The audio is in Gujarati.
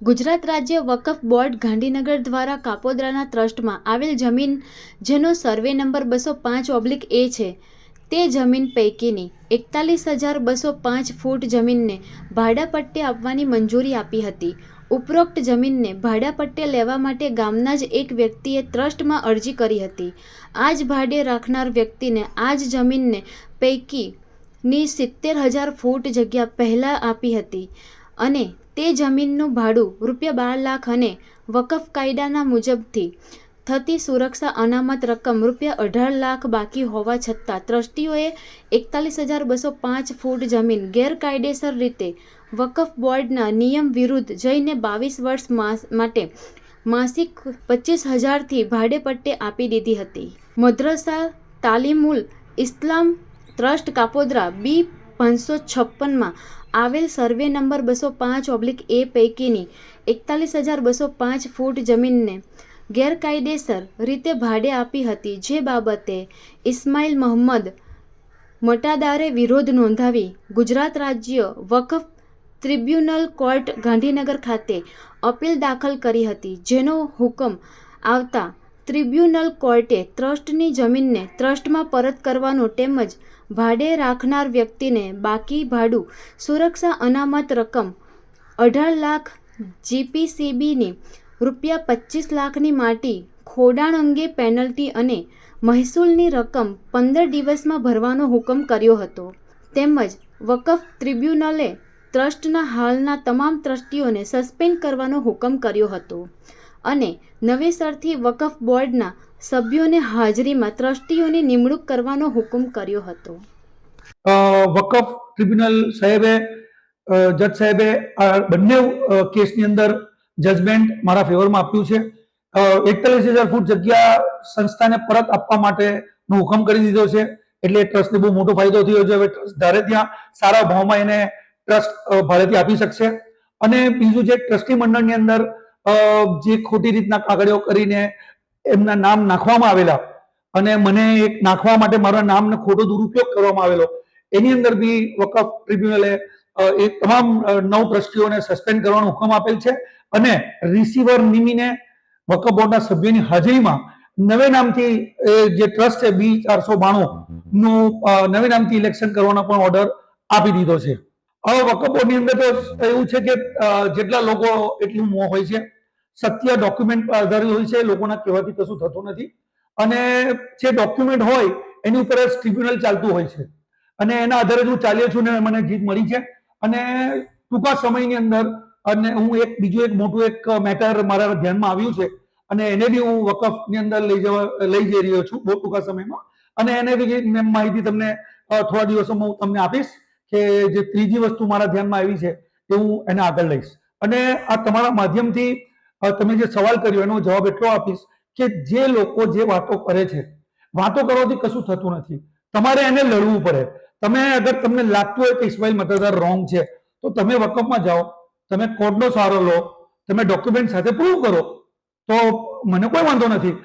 ગુજરાત રાજ્ય વકફ બોર્ડ ગાંધીનગર દ્વારા કાપોદ્રાના ટ્રસ્ટમાં આવેલ જમીન જેનો સર્વે નંબર 205/A છે તે જમીન પૈકીની 41,205 ફૂટ જમીનને ભાડાપટ્ટે આપવાની મંજૂરી આપી હતી. ઉપરોક્ત જમીનને ભાડાપટ્ટે લેવા માટે ગામના જ એક વ્યક્તિએ ટ્રસ્ટમાં અરજી કરી હતી. આ જ ભાડે રાખનાર વ્યક્તિને આ જ જમીનને પૈકીની 70,000 ફૂટ જગ્યા પહેલાં આપી હતી અને તે જમીનનું ભાડું ₹12 લાખ અને વકફ કાયદાના મુજબથી થતી સુરક્ષા અનામત રકમ ₹18 લાખ બાકી હોવા છતાં ટ્રસ્ટીઓએ 41,205 ફૂટ જમીન ગેરકાયદેસર રીતે વકફ બોર્ડના નિયમ વિરુદ્ધ જઈને 22 વર્ષ માટે માસિક 25,000થી ભાડેપટ્ટે આપી દીધી હતી. મદ્રસા તાલીમુલ ઇસ્લામ ટ્રસ્ટ કાપોદ્રા B 556માં આવેલ સર્વે નંબર 205/A પૈકીની 41,205 ફૂટ જમીનને ગેરકાયદેસર રીતે ભાડે આપી હતી, જે બાબતે ઇસ્માઇલ મહંમદ મટાદારે વિરોધ નોંધાવી ગુજરાત રાજ્ય વકફ ટ્રિબ્યુનલ કોર્ટ ગાંધીનગર ખાતે અપીલ દાખલ કરી હતી, જેનો હુકમ આવતા ટ્રિબ્યુનલ કોર્ટે ટ્રસ્ટની જમીનને ટ્રસ્ટમાં પરત કરવાનો તેમજ ભાડે રાખનાર વ્યક્તિને બાકી ભાડું સુરક્ષા અનામત રકમ 18 લાખ જીપીસીબીની ₹25 લાખની માટી ખોડાણ અંગે પેનલ્ટી અને મહેસૂલની રકમ 15 દિવસમાં ભરવાનો હુકમ કર્યો હતો. તેમજ વકફ ટ્રિબ્યુનલે ટ્રસ્ટના હાલના તમામ ટ્રસ્ટીઓને સસ્પેન્ડ કરવાનો હુકમ કર્યો હતો અને નવેસરથી વકફ બોર્ડના સભ્યોને હાજરીમાં ટ્રસ્ટીઓની નિમણૂક કરવાનો હુકમ કર્યો હતો. વકફ ટ્રિબ્યુનલ સાહેબે જજ સાહેબે આ બંને કેસની અંદર જજમેન્ટ મારા ફેવરમાં આપ્યું છે. 41,000 ફૂટ જગ્યા સંસ્થાને પરત આપવા માટેનો હુકમ કરી દીધો છે, એટલે ટ્રસ્ટને બહુ મોટો ફાયદો થયો છે. હવે ટ્રસ્ટ ધારે ત્યાં સારા ભાવમાં એને ટ્રસ્ટ ભાડેથી આપી શકશે. અને બીજું જે ટ્રસ્ટી મંડળની અંદર જે ખોટી રીતના કાગળિયો કરીને એમના નામ નાખવામાં આવેલા અને મને એક નાખવા માટે મારા નામનો ખોટો દુરુપયોગ કરવામાં આવેલો, એની અંદર બી વકફ ટ્રિબ્યુનલે એ તમામ 9 ટ્રસ્ટીઓને સસ્પેન્ડ કરવાનો હુકમ આપેલ છે અને રિસીવર નિમીને વકફ બોર્ડના સભ્યોની હાજરીમાં નવે નામથી જે ટ્રસ્ટ છે B 492 નું નવે નામથી ઇલેક્શન કરવાનો પણ ઓર્ડર આપી દીધો છે. હવે વકફ બોર્ડની અંદર તો એવું છે કે જેટલા લોકો એટલું મોહ હોય છે, સત્ય ડોક્યુમેન્ટ પર આધારિત હોય છે, લોકોના કહેવાથી કશું થતું નથી અને જે ડોક્યુમેન્ટ હોય એની ઉપર જ ટ્રિબ્યુનલ ચાલતું હોય છે અને એના આધારે હું ચાલ્યો છું ને મને જીત મળી છે. અને ટૂંકા સમયની અંદર અને હું બીજું એક મોટું એક મેટર મારા ધ્યાનમાં આવ્યું છે અને એને બી હું વકફની અંદર લઈ જઈ રહ્યો છું બહુ ટૂંકા સમયમાં અને એને બી માહિતી તમને થોડા દિવસોમાં હું તમને આપીશ કે જે ત્રીજી વસ્તુ મારા ધ્યાનમાં આવી છે એ હું એને આગળ લઈશ. અને આ તમારા માધ્યમથી તમે જે સવાલ કર્યો એનો જવાબ એટલો આપીશ કે જે લોકો જે વાતો કરે છે, વાતો કરવાથી કશું થતું નથી. તમારે એને લડવું પડે. તમે અગર તમને લાગતું હોય કે ઇસ્માઇલ મટાદાર રોંગ છે તો તમે વકફમાં જાઓ, તમે કોર્ટનો સહારો લો, તમે ડોક્યુમેન્ટ સાથે પ્રૂવ કરો તો મને કોઈ વાંધો નથી.